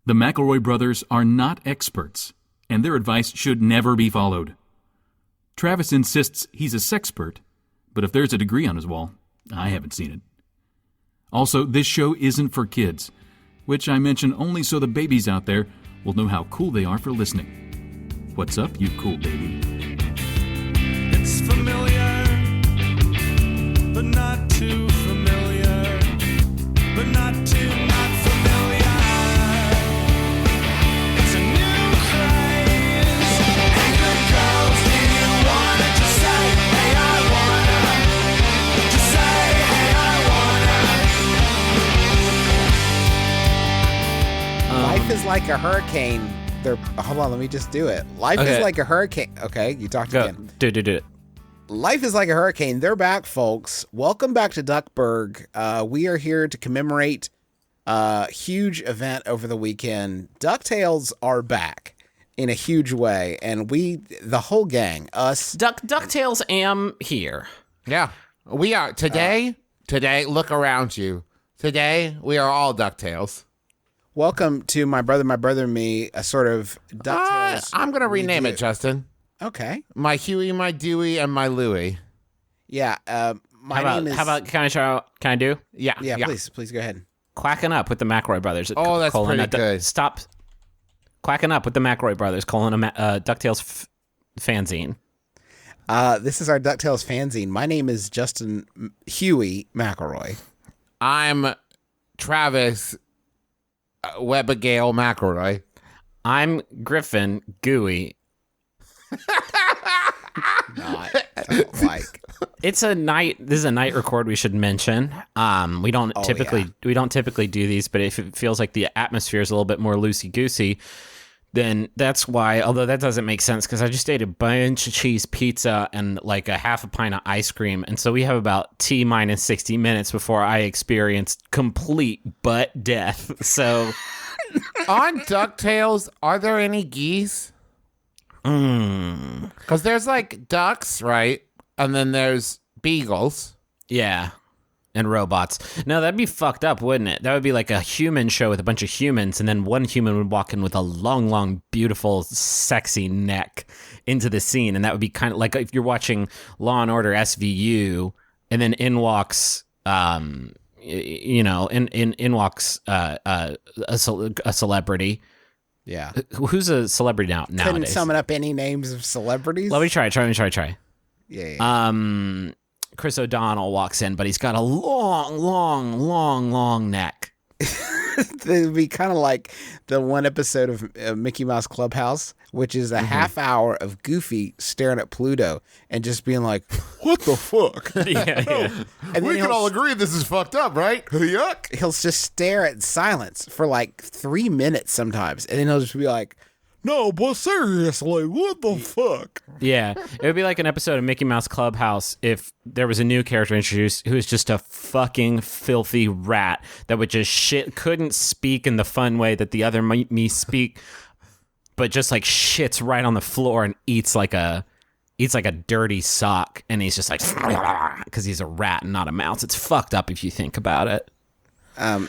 The McElroy brothers are not experts, and their advice should never be followed. Travis insists he's a sexpert, but if there's a degree on his wall, I haven't seen it. Also, this show isn't for kids, which I mention only so the babies out there will know how cool they are for listening. What's up, you cool baby? It's familiar, but not too familiar, but not too not familiar. It's a new craze. Hey, good girls, do you wanna just say, hey, I wanna? Just say, hey, I wanna. Life is like a hurricane. Hold on, let me just do it. Life is like a hurricane. Okay, you talked again. Do it. Life is like a hurricane. They're back, folks. Welcome back to Duckburg. We are here to commemorate a huge event over the weekend. DuckTales are back in a huge way, and the whole gang, us. DuckTales am here. Yeah, we are. Today, look around you. Today, we are all DuckTales. Welcome to My Brother, and Me, a sort of DuckTales. I'm going to rename it, Justin. Okay. My Huey, my Dewey, and my Louie. Yeah. My name is... How about, can I do? Yeah. Please go ahead. Quacking Up with the McElroy brothers. Oh, that's pretty good. Stop. Quacking Up with the McElroy brothers, DuckTales fanzine. This is our DuckTales fanzine. My name is Justin Huey McElroy. I'm Travis Webbigail McElroy. I'm Griffin Gooey. It's a night. This is a night record. We should mention. We don't typically do these, but if it feels like the atmosphere is a little bit more loosey goosey, then that's why. Although that doesn't make sense because I just ate a bunch of cheese pizza and like a half a pint of ice cream, and so we have about T-minus 60 minutes before I experienced complete butt death. So, on DuckTales, are there any geese? Because there's like ducks, right? And then there's beagles. Yeah. And robots. No, that'd be fucked up, wouldn't it? That would be like a human show with a bunch of humans, and then one human would walk in with a long, long, beautiful, sexy neck into the scene, and that would be kind of like if you're watching Law and Order SVU, and then in walks, in walks a celebrity. Yeah. Who's a celebrity nowadays? Couldn't summon up any names of celebrities. Let me try. Yeah. Chris O'Donnell walks in, but he's got a long neck. It'd be kind of like the one episode of Mickey Mouse Clubhouse, which is a half hour of Goofy staring at Pluto and just being like, what the fuck? Yeah. And we can all agree this is fucked up, right? Yuck. He'll just stare at silence for like 3 minutes sometimes. And then he'll just be like, no, but seriously, what the fuck? Yeah, it would be like an episode of Mickey Mouse Clubhouse if there was a new character introduced who was just a fucking filthy rat that would just couldn't speak in the fun way that the other me speak, but just like shits right on the floor and eats like a dirty sock, and he's just like because he's a rat and not a mouse. It's fucked up if you think about it.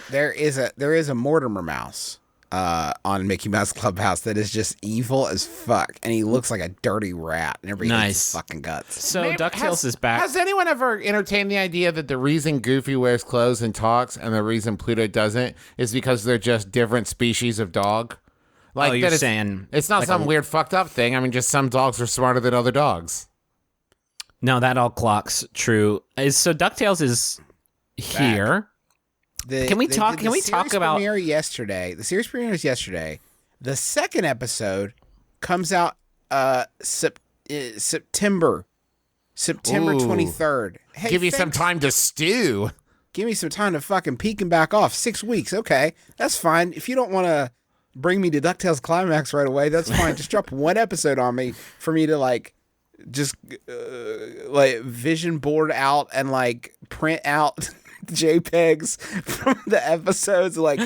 There is a Mortimer mouse. On Mickey Mouse Clubhouse that is just evil as fuck, and he looks like a dirty rat, and everybody hates his fucking guts. So DuckTales is back. Has anyone ever entertained the idea that the reason Goofy wears clothes and talks, and the reason Pluto doesn't, is because they're just different species of dog? Like you're saying it's not like some weird fucked up thing. I mean, just some dogs are smarter than other dogs. No, that all clocks true. So DuckTales is here. Back. Can we talk about the series premiere is yesterday. The second episode comes out September 23rd. Hey, give you some time to stew. Give me some time to fucking peek and back off. 6 weeks, okay, that's fine. If you don't want to bring me to DuckTales Climax right away, that's fine. Just drop one episode on me for me to like just like vision board out and like print out JPEGs from the episodes. Like,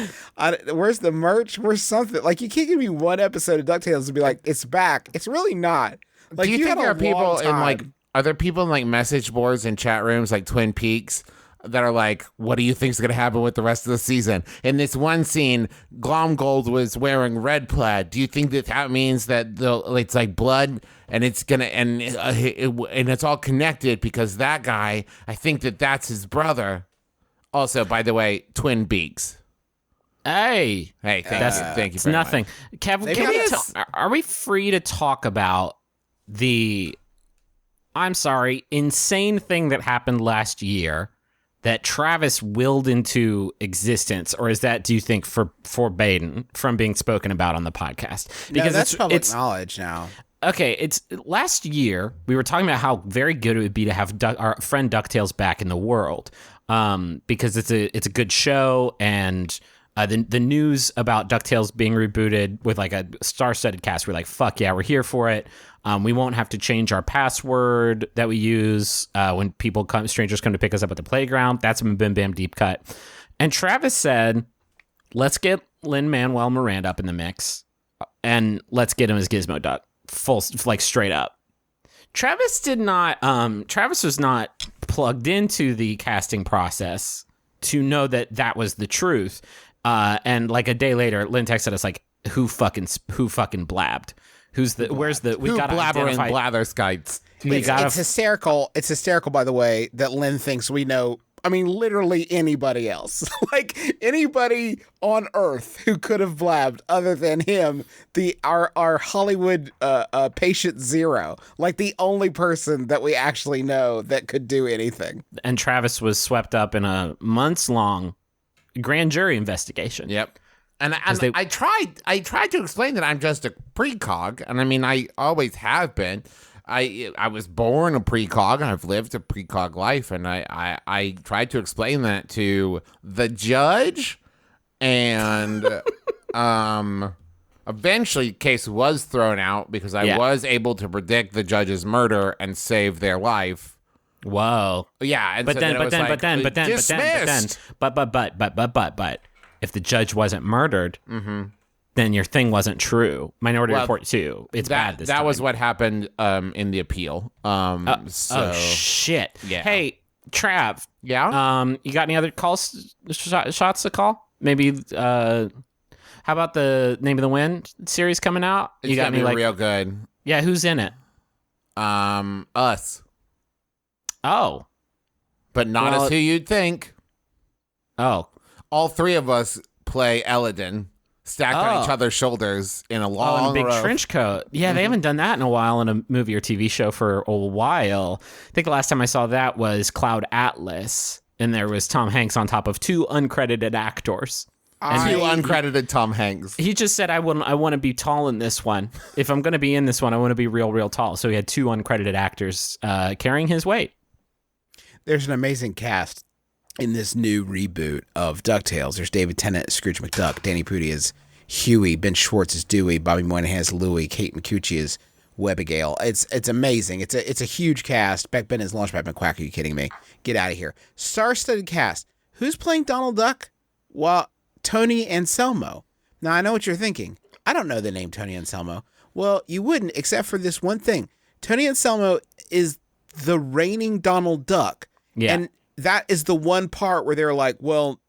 where's the merch? Where's something? Like, you can't give me one episode of DuckTales and be like, it's back. It's really not. Like, do you think there are people in like, are there people in like message boards and chat rooms like Twin Peaks that are like, what do you think's going to happen with the rest of the season? In this one scene, Glomgold was wearing red plaid. Do you think that means that it's like blood and it's going to, and it's all connected because that guy, I think that's his brother. Also, by the way, twin beaks. Hey, thank you. Thank you it's very nothing. much. Kev, are we free to talk about the, I'm sorry, insane thing that happened last year that Travis willed into existence, or is that, do you think, forbidden from being spoken about on the podcast? Because that's public knowledge now. Okay, it's last year we were talking about how very good it would be to have our friend DuckTales back in the world, because it's a good show, and the news about DuckTales being rebooted with like a star-studded cast, we're like, fuck yeah, we're here for it. We won't have to change our password that we use when strangers come to pick us up at the playground. That's a MBMBaM deep cut. And Travis said, let's get Lin-Manuel Miranda up in the mix, and let's get him as Gizmo Duck, straight up. Travis was not plugged into the casting process to know that was the truth. And like a day later, Lynn texted us like, who fucking blabbed? Who gotta identify blatherskites? It's hysterical. It's hysterical, by the way, that Lynn thinks we know. I mean, literally anybody else, like anybody on Earth who could have blabbed other than him, our Hollywood patient zero, like the only person that we actually know that could do anything. And Travis was swept up in a months-long grand jury investigation. Yep. And I tried to explain that I'm just a precog, and I mean I always have been. I was born a precog, and I've lived a precog life, and I tried to explain that to the judge, and eventually the case was thrown out because I was able to predict the judge's murder and save their life. Whoa. Yeah, and but then, if the judge wasn't murdered, then your thing wasn't true. Minority Report 2. It's bad this time. That was what happened in the appeal. Oh, shit. Yeah. Hey, Trav. Yeah? You got any other shots to call? Maybe, how about the Name of the Wind series coming out? It's got gonna be real good. Yeah, who's in it? Us. Oh. But not as who you'd think. Oh. All three of us play Eladin, stacked on each other's shoulders in a long big row. trench coat. Yeah, they haven't done that in a while in a movie or TV show for a while. I think the last time I saw that was Cloud Atlas, and there was Tom Hanks on top of two uncredited actors. Two uncredited Tom Hanks. He just said, I want to be tall in this one. If I'm going to be in this one, I want to be real tall. So he had two uncredited actors carrying his weight. There's an amazing cast in this new reboot of DuckTales. There's David Tennant as Scrooge McDuck, Danny Pudi as Huey, Ben Schwartz as Dewey, Bobby Moynihan as Louie, Kate McCucci as Webigail. It's amazing. It's a huge cast. Beck Ben as Launchpad McQuack. Are you kidding me? Get out of here. Star-studded cast. Who's playing Donald Duck? Well, Tony Anselmo. Now, I know what you're thinking. I don't know the name Tony Anselmo. Well, you wouldn't, except for this one thing. Tony Anselmo is the reigning Donald Duck. Yeah. And that is the one part where they're like, well,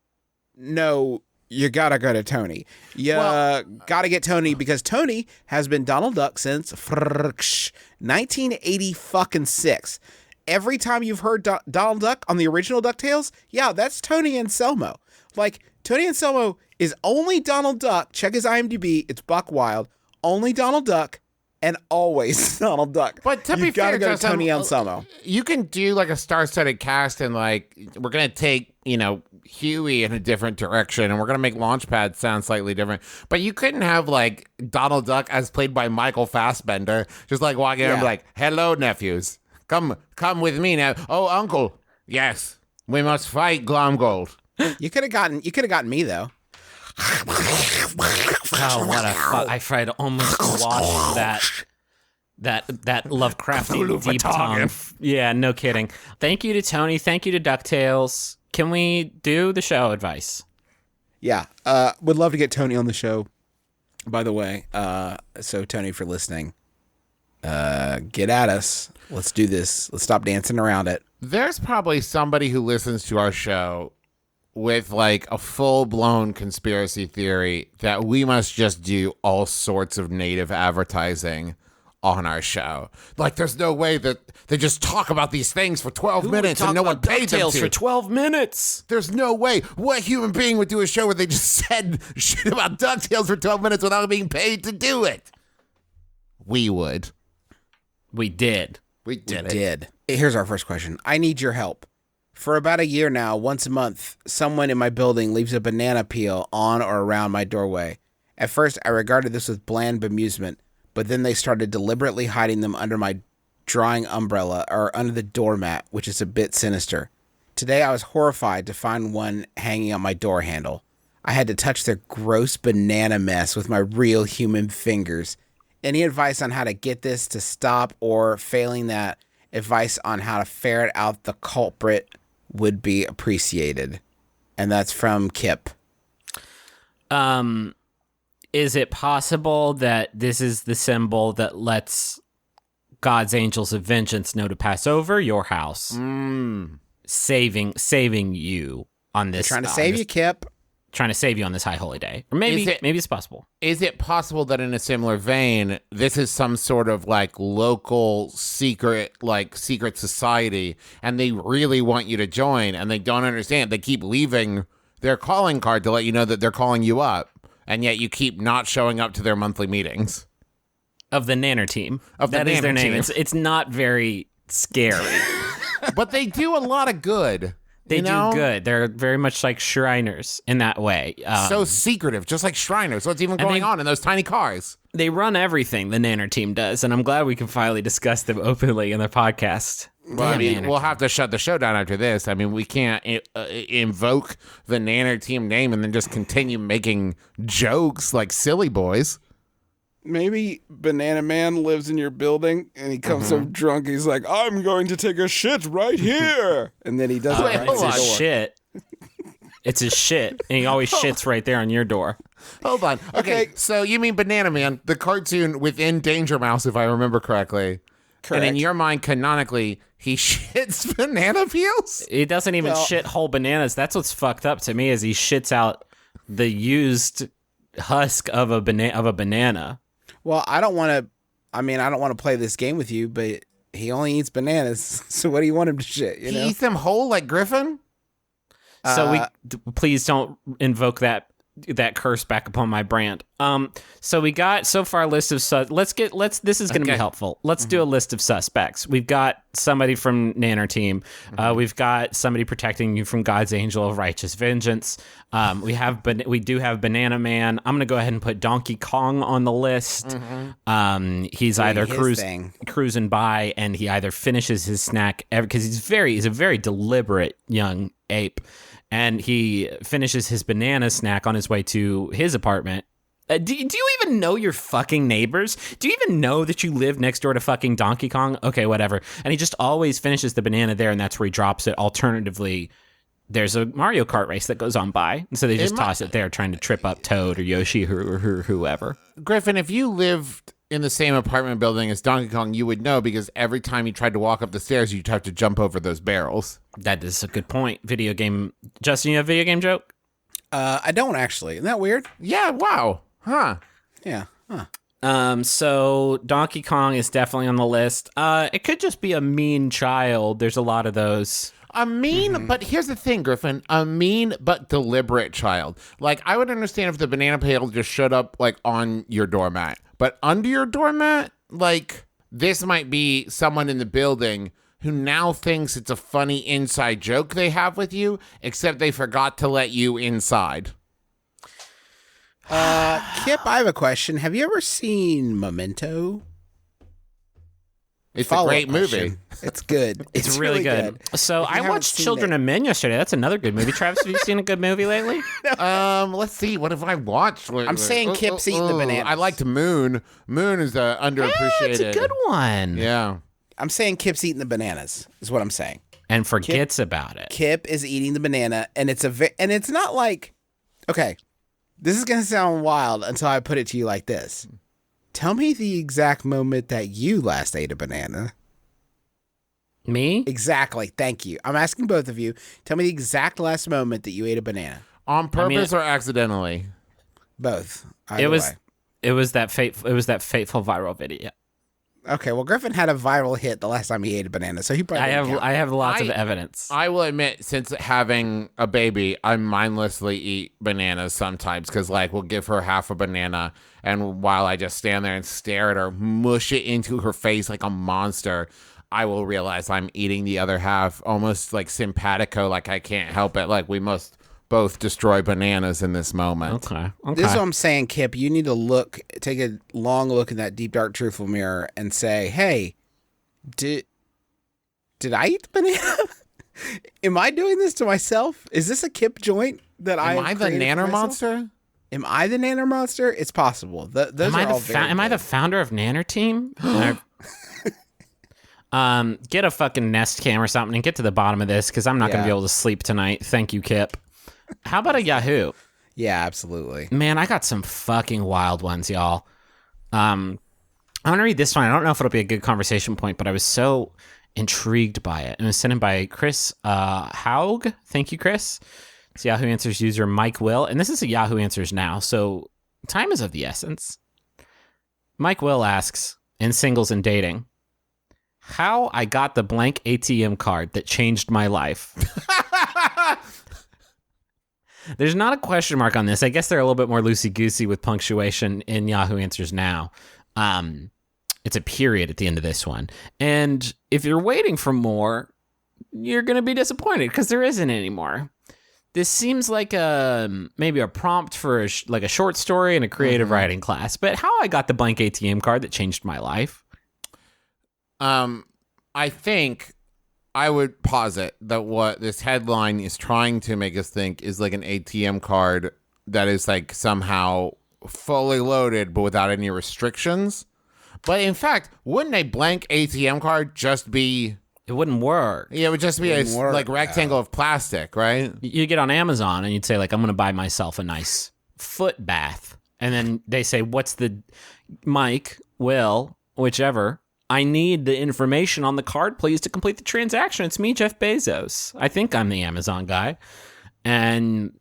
no, you gotta go to Tony. You gotta get Tony because Tony has been Donald Duck since 1986. Every time you've heard Donald Duck on the original DuckTales, yeah, that's Tony Anselmo. Like, Tony Anselmo is only Donald Duck. Check his IMDb. It's buck wild. Only Donald Duck. And always Donald Duck. But to be fair, gotta go to Tony Anselmo. You can do like a star-studded cast and like we're gonna take Huey in a different direction and we're gonna make Launchpad sound slightly different. But you couldn't have like Donald Duck as played by Michael Fassbender just like walking in and be like, "Hello, nephews, come with me now." "Oh, uncle, yes, we must fight Glomgold." You could have gotten me though. Oh, what a fuck! I almost watched that Lovecraftian deep tongue. Yeah, no kidding. Thank you to Tony. Thank you to DuckTales. Can we do the show advice? Yeah, would love to get Tony on the show. By the way, so Tony, for listening, Get at us. Let's do this. Let's stop dancing around it. There's probably somebody who listens to our show with like a full-blown conspiracy theory that we must just do all sorts of native advertising on our show. Like, there's no way that they just talk about these things for 12 minutes and no one paid them to. For 12 minutes. There's no way. What human being would do a show where they just said shit about DuckTales for 12 minutes without being paid to do it? We would. We did. We did. Here's our first question. I need your help. For about a year now, once a month, someone in my building leaves a banana peel on or around my doorway. At first, I regarded this with bland bemusement, but then they started deliberately hiding them under my drawing umbrella or under the doormat, which is a bit sinister. Today, I was horrified to find one hanging on my door handle. I had to touch their gross banana mess with my real human fingers. Any advice on how to get this to stop, or failing that, advice on how to ferret out the culprit would be appreciated. And that's from Kip. Is it possible that this is the symbol that lets God's angels of vengeance know to pass over your house, saving you on this? Trying to save you, Kip. Trying to save you on this high holy day, or maybe it's possible. Is it possible that in a similar vein, this is some sort of like local secret society, and they really want you to join, and they don't understand. They keep leaving their calling card to let you know that they're calling you up, and yet you keep not showing up to their monthly meetings. Of the Nanner team. That is Nanner their name. team. It's not very scary. But they do a lot of good. They do good. They're very much like Shriners in that way. So secretive, just like Shriners. What's even going on in those tiny cars? They run everything, the Nanner team does, and I'm glad we can finally discuss them openly in the podcast. Well, I mean, we'll have to shut the show down after this. I mean, we can't invoke the Nanner team name and then just continue making jokes like silly boys. Maybe Banana Man lives in your building and he comes so drunk he's like, I'm going to take a shit right here. And then he does it right It's next his door. shit. It's his shit. And he always shits right there on your door. Hold on. Okay, so you mean Banana Man, the cartoon within Danger Mouse, if I remember correctly. Correct. And in your mind, canonically, he shits banana peels? He doesn't even shit whole bananas. That's what's fucked up to me is he shits out the used husk of a banana. Well, I don't want to play this game with you, but he only eats bananas. So what do you want him to shit, you know? He eats them whole like Griffin? So please don't invoke that curse back upon my brand. So we got so far a list of this is going to be helpful. Let's do a list of suspects. We've got somebody from Nanner team. We've got somebody protecting you from God's angel of righteous vengeance. We do have Banana Man. I'm going to go ahead and put Donkey Kong on the list. He's either cruising by and he either finishes his snack because he's a very deliberate young ape. And he finishes his banana snack on his way to his apartment. Do you even know your fucking neighbors? Do you even know that you live next door to fucking Donkey Kong? Okay, whatever. And he just always finishes the banana there, and that's where he drops it. Alternatively, there's a Mario Kart race that goes on by, and so they just toss it there, trying to trip up Toad or Yoshi or whoever. Griffin, if you lived in the same apartment building as Donkey Kong, you would know because every time you tried to walk up the stairs, you'd have to jump over those barrels. That is a good point. Video game. Justin, you have a video game joke? I don't actually. Isn't that weird? Yeah, wow. Huh. Yeah. Huh. So Donkey Kong is definitely on the list. It could just be a mean child. There's a lot of those. A mean, but here's the thing, Griffin. A mean but deliberate child. Like, I would understand if the banana peel just showed up, like, on your doormat. But under your doormat, like, this might be someone in the building who now thinks it's a funny inside joke they have with you, except they forgot to let you inside. Kip, I have a question. Have you ever seen Memento? It's a great movie. It's good. It's really good. So I watched Children of Men yesterday. That's another good movie. Travis, have you seen a good movie lately? Let's see. What have I watched? I'm saying Kip's eating the bananas. I liked Moon. Moon is underappreciated. It's a good one. Yeah. I'm saying Kip's eating the bananas, is what I'm saying. And forgets about it. Kip is eating the banana, and it's not like, okay, this is going to sound wild until I put it to you like this. Tell me the exact moment that you last ate a banana. Me? Exactly. Thank you. I'm asking both of you. Tell me the exact last moment that you ate a banana. On purpose or accidentally? Both. It was. Way. It was that fateful viral video. Okay, well, Griffin had a viral hit the last time he ate a banana, so he probably I have lots of evidence. I will admit, since having a baby, I mindlessly eat bananas sometimes because, like, we'll give her half a banana, and while I just stand there and stare at her, mush it into her face like a monster, I will realize I'm eating the other half, almost like simpatico, like I can't help it. Like, we must both destroy bananas in this moment. Okay. This is what I'm saying, Kip. You need to take a long look in that deep, dark, truthful mirror and say, hey, did I eat the banana? Am I doing this to myself? Is this a Kip joint that Am I the Nanner monster? Am I the Nanner monster? It's possible. Those am are I all am I the founder of Nanner Team? Get a fucking Nest Cam or something and get to the bottom of this because I'm not going to be able to sleep tonight. Thank you, Kip. How about a Yahoo? Yeah, absolutely. Man, I got some fucking wild ones, y'all. I'm going to read this one. I don't know if it'll be a good conversation point, but I was so intrigued by it. It was sent in by Chris Haug. Thank you, Chris. It's Yahoo Answers user Mike Will. And this is a Yahoo Answers now, so time is of the essence. Mike Will asks, in singles and dating, how I got the blank ATM card that changed my life. There's not a question mark on this. I guess they're a little bit more loosey-goosey with punctuation in Yahoo Answers now. It's a period at the end of this one. And if you're waiting for more, you're going to be disappointed because there isn't any more. This seems like maybe a prompt for a short story in a creative writing class. But how I got the blank ATM card that changed my life. I think I would posit that what this headline is trying to make us think is like an ATM card that is like somehow fully loaded but without any restrictions. But in fact, wouldn't a blank ATM card just be... It wouldn't work. Yeah, it would just be a like rectangle of plastic, right? You get on Amazon and you'd say, like, I'm going to buy myself a nice foot bath. And then they say, what's the... Mike, Will, whichever... I need the information on the card, please, to complete the transaction. It's me, Jeff Bezos. I think I'm the Amazon guy. And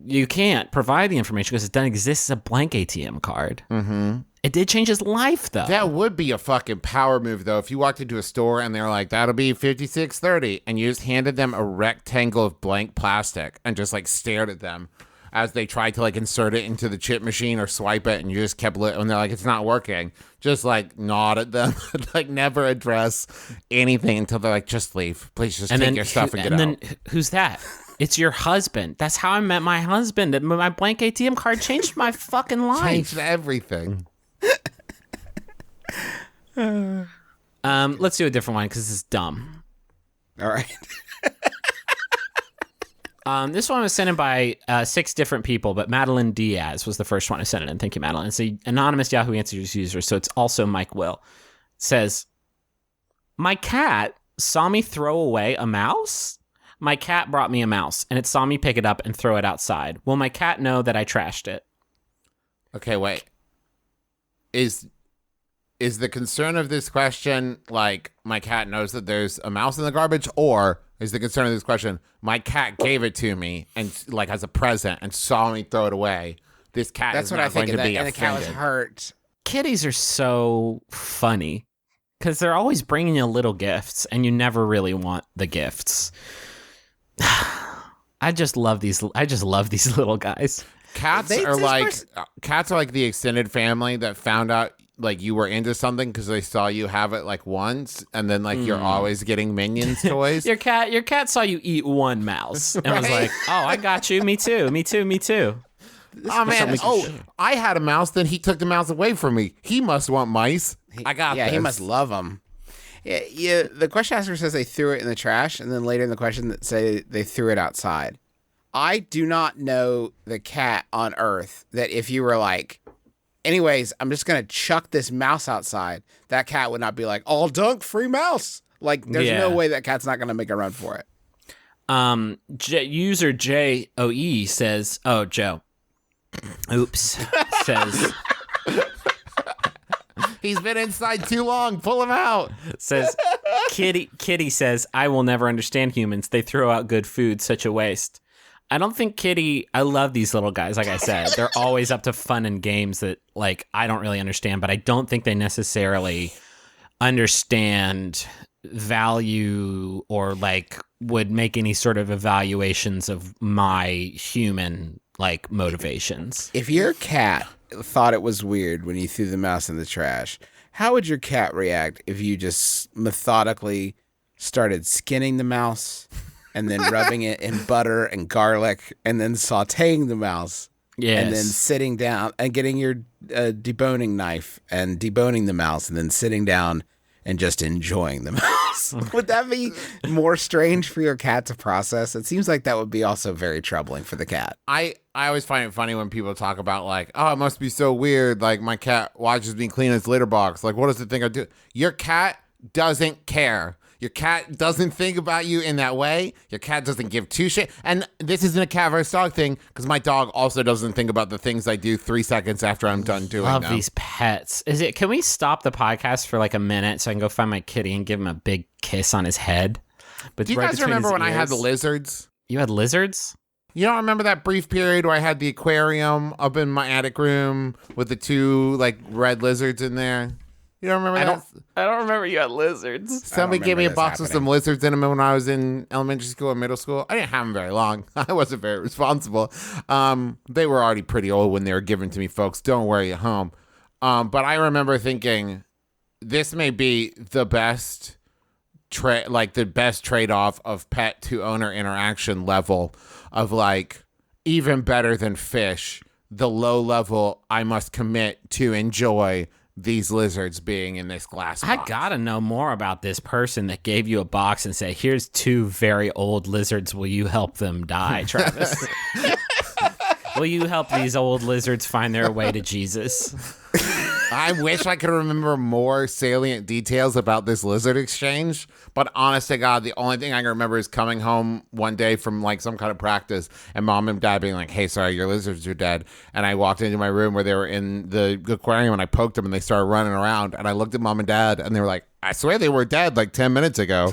you can't provide the information because it doesn't exist as a blank ATM card. Mm-hmm. It did change his life, though. That would be a fucking power move, though. If you walked into a store and they're like, that'll be $56.30, and you just handed them a rectangle of blank plastic and just, like, stared at them as they tried to, like, insert it into the chip machine or swipe it, and you just kept and they're like, it's not working. Just, like, nod at them, like, never address anything until they're like, just leave. Please just take your stuff and get out. And then, who's that? It's your husband. That's how I met my husband. My blank ATM card changed my fucking life. Changed everything. Let's do a different one because this is dumb. All right. This one was sent in by 6 different people, but Madeline Diaz was the first one to send it in. Thank you, Madeline. It's an anonymous Yahoo Answers user, so it's also Mike Will. It says, my cat saw me throw away a mouse. My cat brought me a mouse, and it saw me pick it up and throw it outside. Will my cat know that I trashed it? Okay, wait. Is the concern of this question, like, my cat knows that there's a mouse in the garbage, or is the concern of this question, my cat gave it to me and like as a present and saw me throw it away? This cat That's is what not I think going of to be that, and the cat was offended. hurt. Kitties are so funny because they're always bringing you little gifts, and you never really want the gifts. I just love these little guys. Cats are like the extended family that found out like you were into something because they saw you have it like once, and then like you're always getting Minions toys. Your cat saw you eat one mouse and was like, "Oh, I got you. Me too. Oh man! I had a mouse. Then he took the mouse away from me. He must want mice. I got Yeah, this. he must love them. Yeah. The question asker says they threw it in the trash, and then later in the question that say they threw it outside. I do not know the cat on Earth that if you were like, anyways, I'm just gonna chuck this mouse outside, that cat would not be like, all dunk, free mouse. Like, there's no way that cat's not gonna make a run for it. User JOE says, "Oh, Joe." Oops. Says, He's been inside too long. Pull him out. Says Kitty says, I will never understand humans. They throw out good food, such a waste. I don't think Kitty, I love these little guys, like I said. They're always up to fun and games that, like, I don't really understand, but I don't think they necessarily understand value or, like, would make any sort of evaluations of my human, like, motivations. If your cat thought it was weird when you threw the mouse in the trash, how would your cat react if you just methodically started skinning the mouse and then rubbing it in butter and garlic and then sauteing the mouse? Yes. And then sitting down and getting your deboning knife and deboning the mouse and then sitting down and just enjoying the mouse. Would that be more strange for your cat to process? It seems like that would be also very troubling for the cat. I always find it funny when people talk about, like, oh, it must be so weird. Like, my cat watches me clean its litter box. Like, what does it think I do? Your cat doesn't care. Your cat doesn't think about you in that way. Your cat doesn't give two shit. And this isn't a cat versus dog thing, because my dog also doesn't think about the things I do 3 seconds after I'm done doing Love them. these pets. Can we stop the podcast for like a minute so I can go find my kitty and give him a big kiss on his head? But Do you right guys between remember his when I had the ears? lizards? You had lizards? You don't remember that brief period where I had the aquarium up in my attic room with the 2, like, red lizards in there? You don't remember that? I don't remember you had lizards. Somebody gave me a remember box this with some lizards in them when I was in elementary school and middle school. I didn't have them very long. I wasn't very responsible. They were already pretty old when they were given to me, folks. Don't worry at home. But I remember thinking, this may be the best trade-off of pet to owner interaction level of, like, even better than fish, the low level I must commit to enjoy these lizards being in this glass box. I gotta know more about this person that gave you a box and said, here's 2 very old lizards. Will you help them die, Travis? Will you help these old lizards find their way to Jesus? I wish I could remember more salient details about this lizard exchange, but honest to God, the only thing I can remember is coming home one day from, like, some kind of practice and mom and dad being like, hey, sorry, your lizards are dead. And I walked into my room where they were in the aquarium and I poked them and they started running around. And I looked at mom and dad and they were like, I swear they were dead like 10 minutes ago.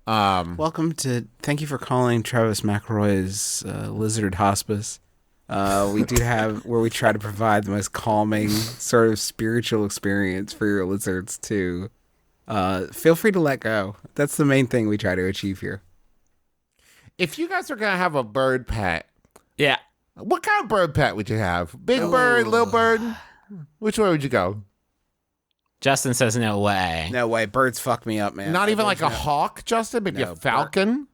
Thank you for calling Travis McElroy's Lizard Hospice. We do have where we try to provide the most calming sort of spiritual experience for your lizards too. Feel free to let go. That's the main thing we try to achieve here. If you guys are going to have a bird pet, Yeah. what kind of bird pet would you have? Big bird, little bird? Which way would you go? Justin says no way. No way, birds fuck me up, man. Not even like a hawk, Justin? Maybe No, a falcon?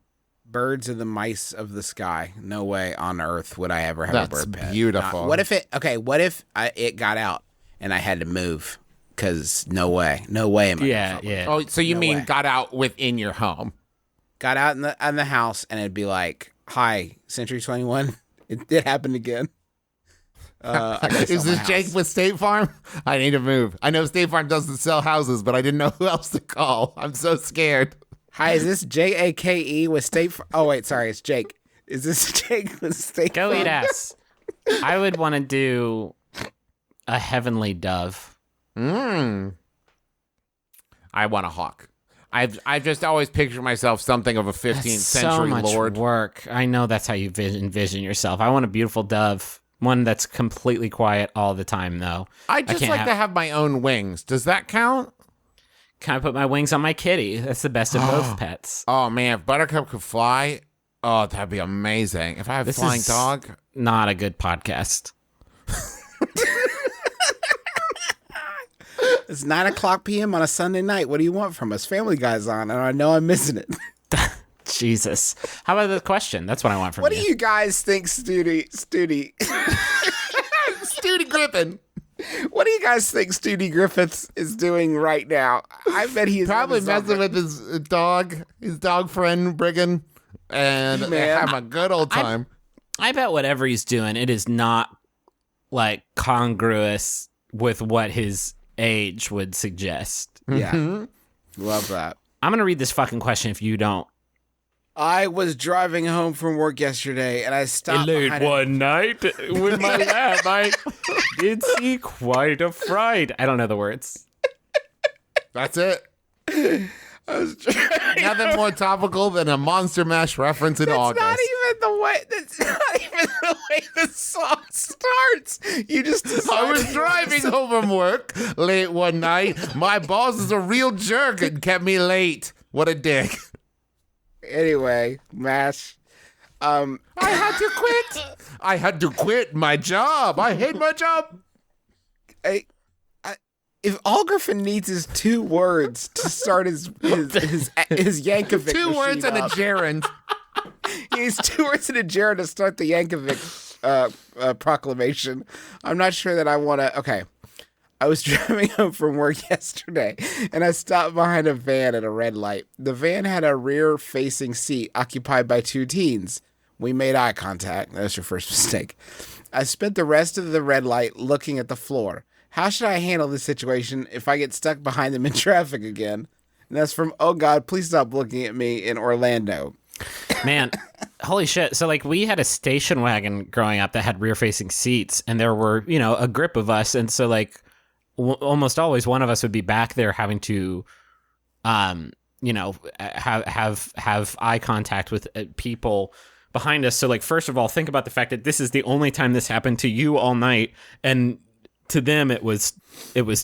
Birds are the mice of the sky. No way on earth would I ever have That's a bird pet. beautiful. What if it got out and I had to move? Because no way am I gonna Yeah, fuck with yeah. it. Oh, so you No mean way. got out within your home? Got out in the house and it'd be like, "Hi, Century 21, it did happen again." I gotta sell Is my this house. Jake with State Farm? I need to move. I know State Farm doesn't sell houses, but I didn't know who else to call. I'm so scared. Hi, is this JAKE with State Farm? Oh wait, sorry, it's Jake. Is this Jake with State Go Farm? eat ass. I would want to do a heavenly dove. I want a hawk. I've just always pictured myself something of a 15th That's century so much lord. work. I know that's how you envision yourself. I want a beautiful dove, one that's completely quiet all the time, though. I just can't like to have my own wings. Does that count? Can I put my wings on my kitty? That's the best of both pets. Oh man, if Buttercup could fly, oh that'd be amazing. If I have a This flying is dog, not a good podcast. It's 9:00 p.m. on a Sunday night. What do you want from us? Family Guy's on, and I know I'm missing it. Jesus. How about the question? That's what I want from What you. do you guys think, Studi? Studi Griffin. What do you guys think Studi Griffiths is doing right now? I bet he is Probably doing something. messing with his dog friend Brigham, and Man. having a good old time. I bet whatever he's doing, it is not like congruous with what his age would suggest. Yeah, love that. I'm going to read this fucking question if you don't. I was driving home from work yesterday, and I stopped behind a- night with my lamp, I did see quite a fright. I don't know the words. That's it. Nothing more topical than a Monster Mash reference in August. That's not even the way the song starts. You just I was decided- driving home from work late one night. My boss is a real jerk and kept me late. What a dick. Anyway, Mash. I had to quit. I had to quit my job. I hate my job. If Algriffin needs his 2 words to start his Yankovic 2 words machine and a up, gerund. he needs 2 words and a gerund to start the Yankovic proclamation. I'm not sure that I want to. Okay. I was driving home from work yesterday, and I stopped behind a van at a red light. The van had a rear-facing seat occupied by 2 teens. We made eye contact. That was your first mistake. I spent the rest of the red light looking at the floor. How should I handle this situation if I get stuck behind them in traffic again? And that's from, oh God, please stop looking at me in Orlando. Man, holy shit. So, like, we had a station wagon growing up that had rear-facing seats, and there were, a grip of us. And so, like, almost always one of us would be back there having to, have eye contact with people behind us. So, like, first of all, think about the fact that this is the only time this happened to you all night, and to them it was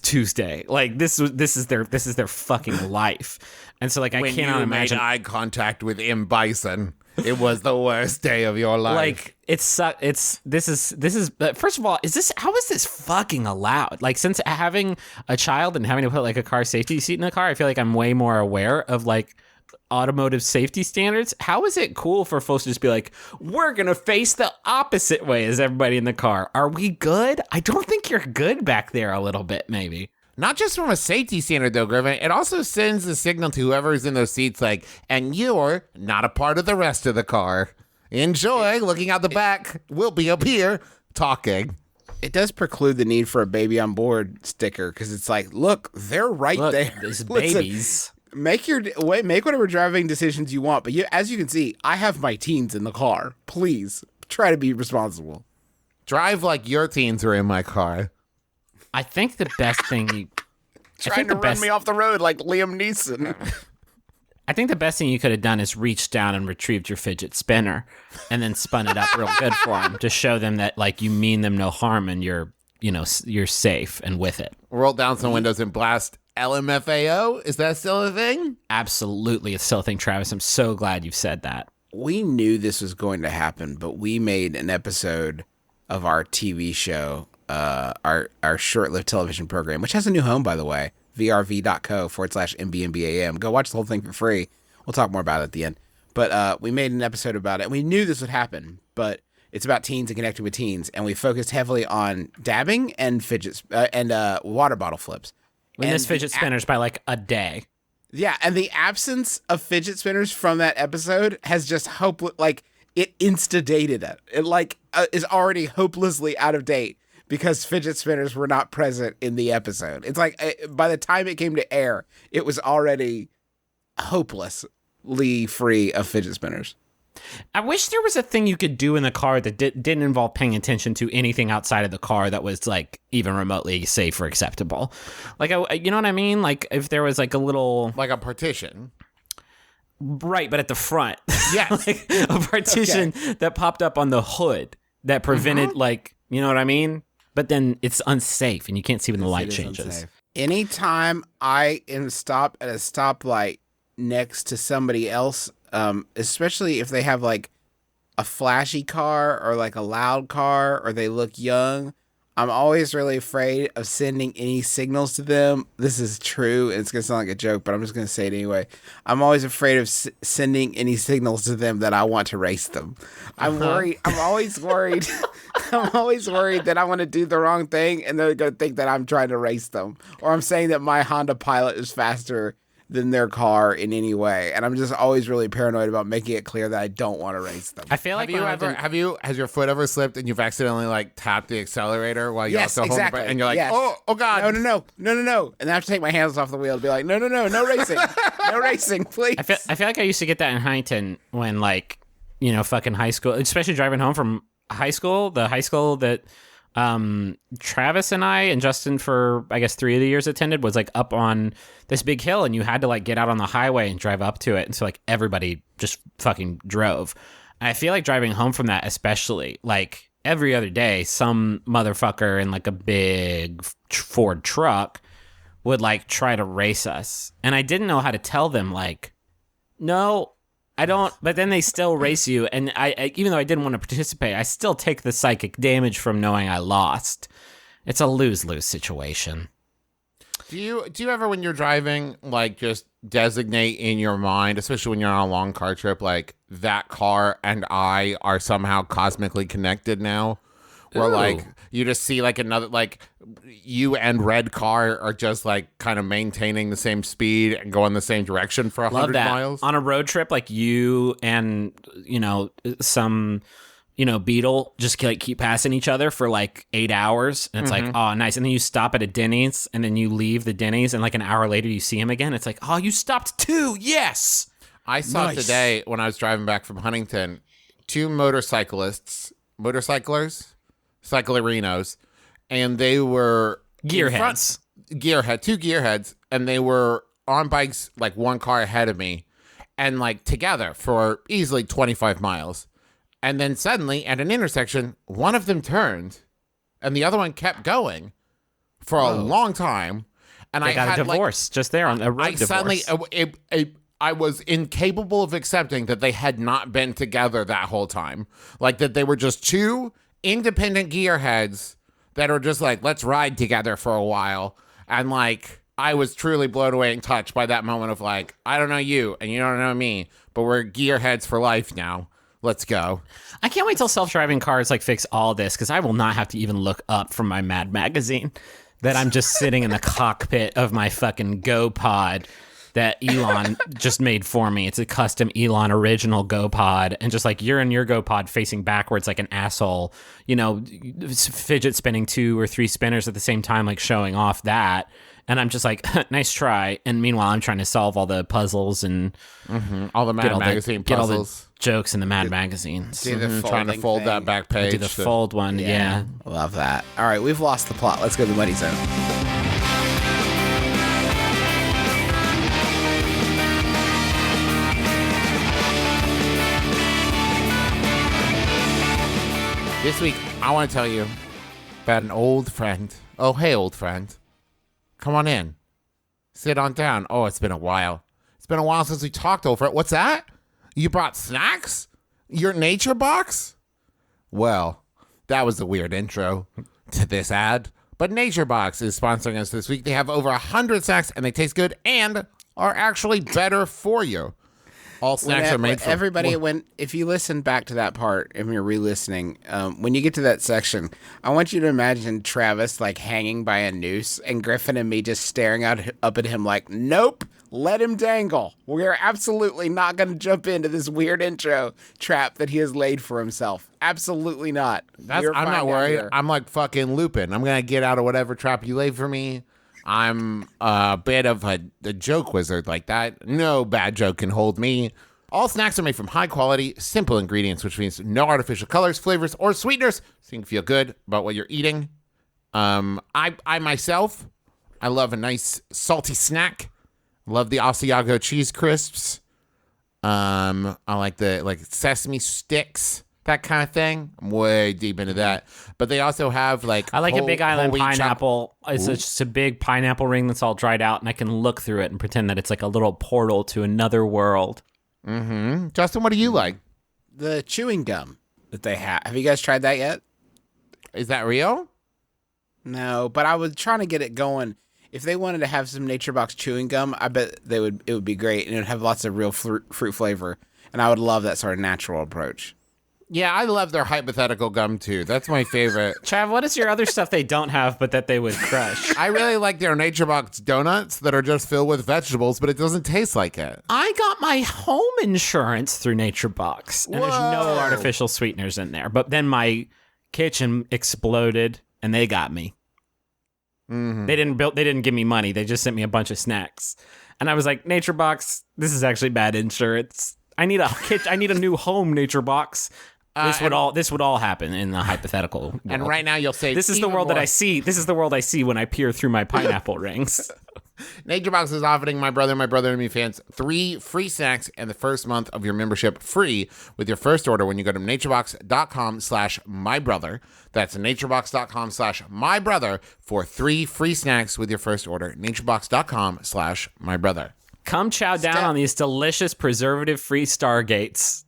Tuesday. Like, this is their fucking life. And so, like, I When cannot you imagine made eye contact with M. Bison, it was the worst day of your life. like this is first of all, how is this fucking allowed? Like, since having a child and having to put like a car safety seat in the car, I feel like I'm way more aware of like automotive safety standards. How is it cool for folks to just be like, we're gonna face the opposite way as everybody in the car? Are we good? I don't think you're good back there a little bit, maybe. Not just from a safety standard, though, Griffin. It also sends a signal to whoever's in those seats, like, and you're not a part of the rest of the car. Enjoy looking out the back. We'll be up here talking. It does preclude the need for a baby on board sticker, because it's like, look, they're right Look, there. there's Listen, babies. make whatever driving decisions you want, but as you can see, I have my teens in the car. Please try to be responsible. Drive like your teens are in my car. I think the best thing you Trying to run me off the road like Liam Neeson. I think the best thing you could have done is reached down and retrieved your fidget spinner and then spun it up real good for them to show them that, like, you mean them no harm and you're safe and with it. Roll down some windows and blast LMFAO. Is that still a thing? Absolutely. It's still a thing, Travis. I'm so glad you've said that. We knew this was going to happen, but we made an episode of our TV show, our short-lived television program, which has a new home, by the way, vrv.co/MBMBaM. Go watch the whole thing for free. We'll talk more about it at the end. But we made an episode about it, and we knew this would happen, but it's about teens and connecting with teens, and we focused heavily on dabbing and fidgets and water bottle flips. We missed fidget spinners by like a day. Yeah, and the absence of fidget spinners from that episode has just like, it insta-dated it. It is already hopelessly out of date because fidget spinners were not present in the episode. It's like, by the time it came to air, it was already hopelessly free of fidget spinners. I wish there was a thing you could do in the car that didn't involve paying attention to anything outside of the car that was like even remotely safe or acceptable. Like, you know what I mean? Like, if there was like a little, Like a partition. right, but at the front, Yes. like a partition that popped up on the hood that prevented like, you know what I mean? But then it's unsafe and you can't see when the light changes. Anytime I am stopped at a stoplight next to somebody else, especially if they have like a flashy car or like a loud car or they look young, I'm always really afraid of sending any signals to them. This is true, and it's going to sound like a joke, but I'm just going to say it anyway. I'm always afraid of sending any signals to them that I want to race them. I'm worried. I'm always worried. I'm always worried that I want to do the wrong thing, and they're going to think that I'm trying to race them, or I'm saying that my Honda Pilot is faster than their car in any way. And I'm just always really paranoid about making it clear that I don't want to race them. I feel like Has your foot ever slipped and you've accidentally like tapped the accelerator while you're also holding the brake, and you're like, Yes. oh God. No. And I have to take my hands off the wheel to be like, no racing. No racing, please. I feel like I used to get that in Huntington when, like, fucking high school, especially driving home from high school, the high school that Travis and I and Justin for I guess 3 of the years attended was like up on this big hill, and you had to like get out on the highway and drive up to it, and so like everybody just fucking drove. And I feel like driving home from that, especially like every other day, some motherfucker in like a big Ford truck would like try to race us, and I didn't know how to tell them like, no, I don't. But then they still race you, and I even though I didn't want to participate, I still take the psychic damage from knowing I lost. It's a lose-lose situation. Do you ever, when you're driving, like just designate in your mind, especially when you're on a long car trip, like that car and I are somehow cosmically connected now? Where like you just see like another, like you and red car are just like kind of maintaining the same speed and going the same direction for 100 miles. On a road trip, like you and some beetle just like keep passing each other for like 8 hours, and it's like, oh nice, and then you stop at a Denny's, and then you leave the Denny's, and like an hour later you see him again. It's like, oh, you stopped too. Yes, I saw today when I was driving back from Huntington, two motorcyclers, cyclerinos, and they were gearheads, two gearheads, and they were on bikes like one car ahead of me, and like together for easily 25 miles. And then suddenly at an intersection, one of them turned and the other one kept going for a long time. And I got a divorce just there on a road divorce. Suddenly, I was incapable of accepting that they had not been together that whole time. Like that they were just two independent gearheads that are just like, let's ride together for a while. And like, I was truly blown away and touched by that moment of like, I don't know you and you don't know me, but we're gearheads for life now. Let's go. I can't wait till self-driving cars like fix all this, because I will not have to even look up from my Mad magazine that I'm just sitting in the cockpit of my fucking Go Pod that Elon just made for me. It's a custom Elon original Go Pod, and just like you're in your Go Pod facing backwards like an asshole, fidget spinning 2 or 3 spinners at the same time, like showing off that. And I'm just like, nice try. And meanwhile, I'm trying to solve all the puzzles and all the Mad magazine get all puzzles. the jokes in the Mad magazines. Trying to fold that back page. Do the fold one, yeah. Love that. All right, we've lost the plot. Let's go to the money zone. This week, I want to tell you about an old friend. Oh, hey, old friend. Come on in. Sit on down. Oh, it's been a while. It's been a while since we talked over it. What's that? You brought snacks? Your NatureBox? Well, that was a weird intro to this ad. But NatureBox is sponsoring us this week. They have over 100 snacks, and they taste good and are actually better for you. All snacks are made from... Everybody, if you listen back to that part, if you're re-listening, when you get to that section, I want you to imagine Travis like hanging by a noose and Griffin and me just staring up at him like, nope, let him dangle. We are absolutely not going to jump into this weird intro trap that he has laid for himself. Absolutely not. I'm not worried. I'm like fucking Lupin. I'm going to get out of whatever trap you laid for me. I'm a bit of a joke wizard like that. No bad joke can hold me. All snacks are made from high quality, simple ingredients, which means no artificial colors, flavors, or sweeteners, so you can feel good about what you're eating. I myself, I love a nice salty snack. Love the Asiago cheese crisps. I like the sesame sticks. That kind of thing. I'm way deep into that. But they also have like I like a Big Island pineapple. It's just a big pineapple ring that's all dried out, and I can look through it and pretend that it's like a little portal to another world. Mm-hmm. Justin, what do you like? The chewing gum that they have. Have you guys tried that yet? Is that real? No, but I was trying to get it going. If they wanted to have some NatureBox chewing gum, I bet it would be great, and it would have lots of real fruit flavor, and I would love that sort of natural approach. Yeah, I love their hypothetical gum, too. That's my favorite. Trav, what is your other stuff they don't have but that they would crush? I really like their NatureBox donuts that are just filled with vegetables, but it doesn't taste like it. I got my home insurance through NatureBox, and there's no artificial sweeteners in there. But then my kitchen exploded, and they got me. Mm-hmm. They didn't give me money. They just sent me a bunch of snacks. And I was like, NatureBox, this is actually bad insurance. I need a new home, NatureBox. This would all happen in the hypothetical world. And right now you'll say this is the even world more. that I see. This is the world I see when I peer through my pineapple rings. NatureBox is offering my brother and me fans 3 free snacks and the first month of your membership free with your first order when you go to naturebox.com/mybrother. That's naturebox.com/mybrother for 3 free snacks with your first order. naturebox.com/mybrother. Come chow down on these delicious preservative-free Stargates.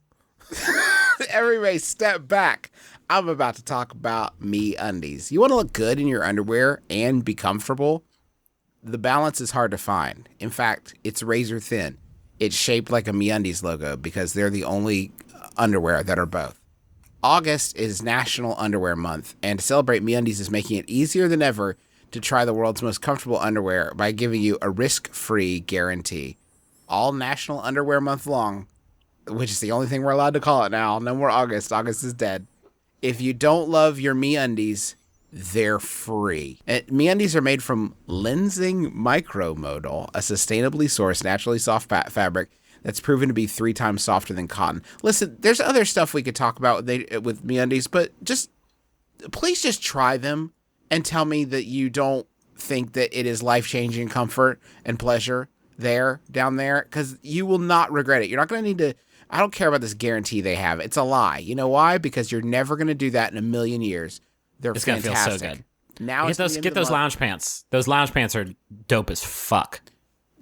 Everybody step back. I'm about to talk about MeUndies. You want to look good in your underwear and be comfortable? The balance is hard to find. In fact, it's razor thin. It's shaped like a MeUndies logo because they're the only underwear that are both. August is National Underwear Month, and to celebrate, MeUndies is making it easier than ever to try the world's most comfortable underwear by giving you a risk-free guarantee. All National Underwear Month long, which is the only thing we're allowed to call it now. No more August. August is dead. If you don't love your MeUndies, they're free. MeUndies are made from Lensing Micromodal, a sustainably sourced, naturally soft fabric that's proven to be 3 times softer than cotton. Listen, there's other stuff we could talk about with MeUndies, but please just try them and tell me that you don't think that it is life-changing comfort and pleasure down there, because you will not regret it. You're not going to need to. I don't care about this guarantee they have. It's a lie. You know why? Because you're never going to do that in a million years. They're It's fantastic. gonna feel so good. Now Get those lounge pants. Those lounge pants are dope as fuck.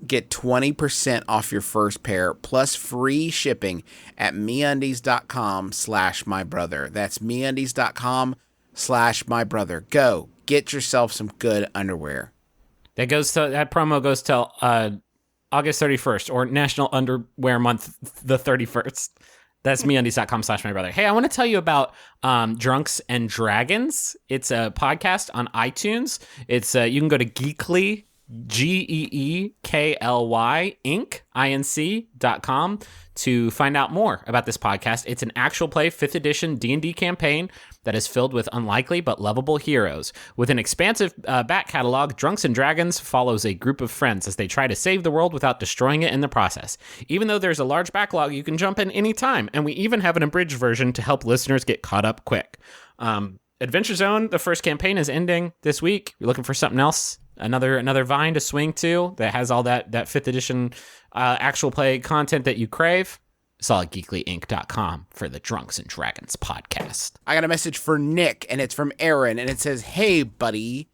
Get 20% off your first pair plus free shipping at MeUndies.com/mybrother. That's MeUndies.com/mybrother. Go get yourself some good underwear. That promo goes till August 31st or National Underwear Month the 31st. That's MeUndies.com/mybrother. Hey, I want to tell you about Drunks and Dragons. It's a podcast on iTunes. It's you can go to Geekly, GEEKLY Inc.com to find out more about this podcast. It's an actual play 5th edition D&D campaign that is filled with unlikely but lovable heroes. With an expansive back catalog, Drunks and Dragons follows a group of friends as they try to save the world without destroying it in the process. Even though there's a large backlog, you can jump in anytime, and we even have an abridged version to help listeners get caught up quick. Adventure Zone, the first campaign, is ending this week. You're looking for something else? Another vine to swing to that has all that 5th edition actual play content that you crave. It's all at geeklyinc.com for the Drunks and Dragons podcast. I got a message for Nick, and it's from Aaron, and it says, "Hey, buddy."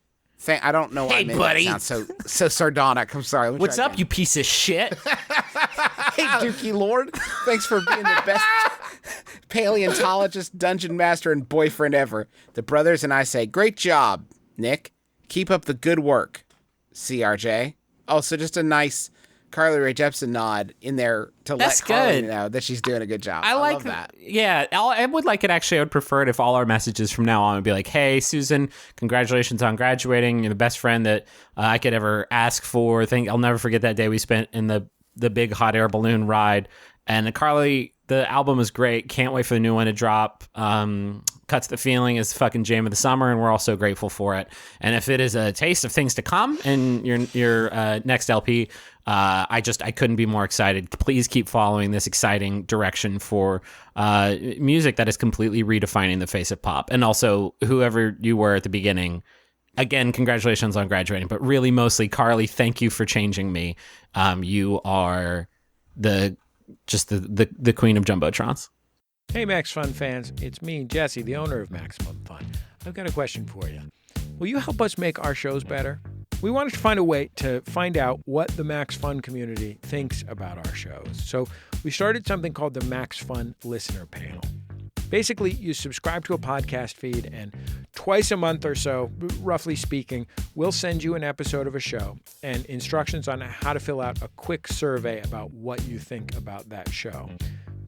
I don't know why I made buddy. that sound so sardonic. I'm sorry. Let me What's try up, again. you piece of shit? Hey, Dookie Lord. Thanks for being the best paleontologist, dungeon master, and boyfriend ever. The brothers and I say, great job, Nick. Keep up the good work, CRJ. Oh, so just a nice Carly Rae Jepsen nod in there to That's let Carly good. know that she's doing a good job. I like love that. Yeah, I would like it actually. I would prefer it if all our messages from now on would be like, "Hey, Susan, congratulations on graduating. You're the best friend that I could ever ask for. I'll never forget that day we spent in the big hot air balloon ride." And Carly, the album is great. Can't wait for the new one to drop. Cuts the Feeling is fucking jam of the summer, and we're all so grateful for it. And if it is a taste of things to come in your next LP, I couldn't be more excited. Please keep following this exciting direction for music that is completely redefining the face of pop. And also, whoever you were at the beginning, again, congratulations on graduating. But really, mostly, Carly, thank you for changing me. You are the queen of Jumbotrons. Hey Max Fun fans, it's me, Jesse, the owner of Maximum Fun. I've got a question for you. Will you help us make our shows better? We wanted to find a way to find out what the Max Fun community thinks about our shows. So we started something called the Max Fun Listener Panel. Basically, you subscribe to a podcast feed, and twice a month or so, roughly speaking, we'll send you an episode of a show and instructions on how to fill out a quick survey about what you think about that show.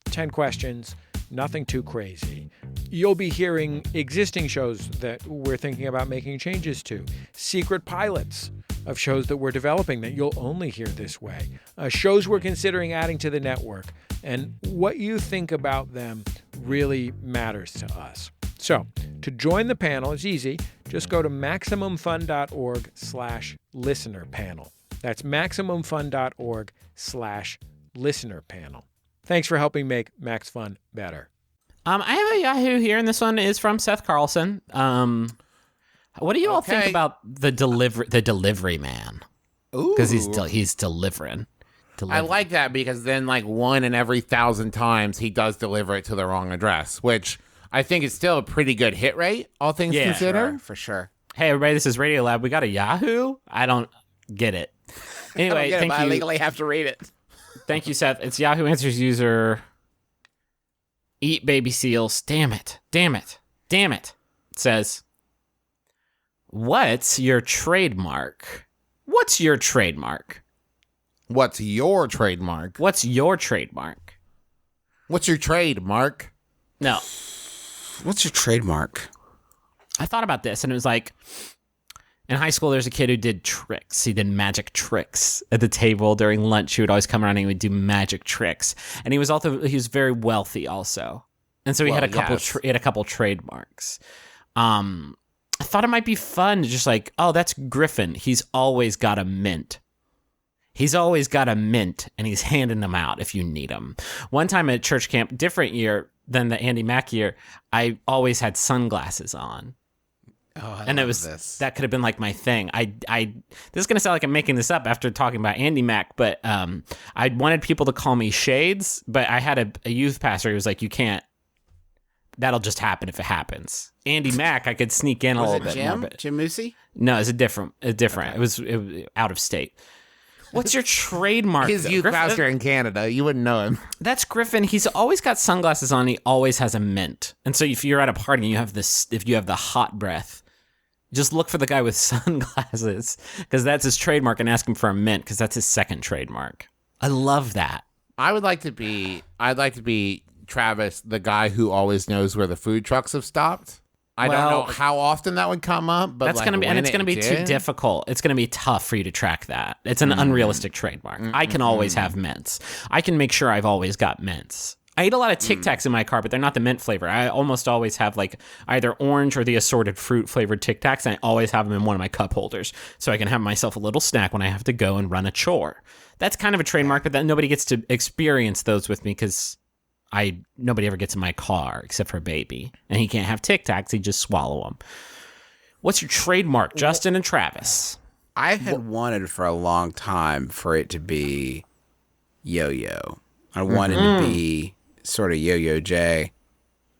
10 questions, nothing too crazy. You'll be hearing existing shows that we're thinking about making changes to, secret pilots of shows that we're developing that you'll only hear this way, shows we're considering adding to the network, and what you think about them really matters to us. So, to join the panel is easy. Just go to MaximumFun.org/listener-panel. That's MaximumFun.org/listener-panel. Thanks for helping make Max Fun better. I have a Yahoo here, and this one is from Seth Carlson. What do you all think about the delivery man? Because he's delivering. I like that because then like 1 in every 1,000 times he does deliver it to the wrong address, which I think is still a pretty good hit rate, all things considered. For sure. Hey, everybody, this is Radio Lab. We got a Yahoo? I don't get it. Anyway, thank you. I legally have to read it. Thank you, Seth. It's Yahoo Answers user Eat Baby Seals. Damn it. It says, what's your trademark? What's your trademark? What's your trademark? What's your trademark? No. What's your trademark? I thought about this, and it was like, in high school, there's a kid who did tricks. He did magic tricks at the table during lunch. He would always come around and he would do magic tricks. And he was very wealthy also. And so he had a couple trademarks. I thought it might be fun to just like, oh, that's Griffin. He's always got a mint. And he's handing them out if you need them. One time at church camp, different year than the Andy Mack year, I always had sunglasses on. Oh, that could have been like my thing. This is gonna sound like I'm making this up after talking about Andy Mack, but I wanted people to call me Shades, but I had a youth pastor who was like, you can't. That'll just happen if it happens. Andy Mack, I could sneak in a little bit more. But Jim Moosey? No, it's different. Okay. It was out of state. What's your trademark? His youth pastor in Canada. You wouldn't know him. That's Griffin. He's always got sunglasses on. He always has a mint. And so if you're at a party and you have if you have the hot breath, just look for the guy with sunglasses because that's his trademark and ask him for a mint because that's his second trademark. I love that. I'd like to be Travis, the guy who always knows where the food trucks have stopped. I don't know how often that would come up, but that's gonna be too difficult. It's gonna be tough for you to track that. It's an unrealistic trademark. I can always have mints. I can make sure I've always got mints. I eat a lot of Tic Tacs in my car, but they're not the mint flavor. I almost always have like either orange or the assorted fruit flavored Tic Tacs, and I always have them in one of my cup holders so I can have myself a little snack when I have to go and run a chore. That's kind of a trademark, but then nobody gets to experience those with me because nobody ever gets in my car except for a baby, and he can't have Tic Tacs. He just swallow them. What's your trademark, Justin and Travis? I had wanted for a long time for it to be Yo-Yo. I wanted to be sort of Yo-Yo Jay,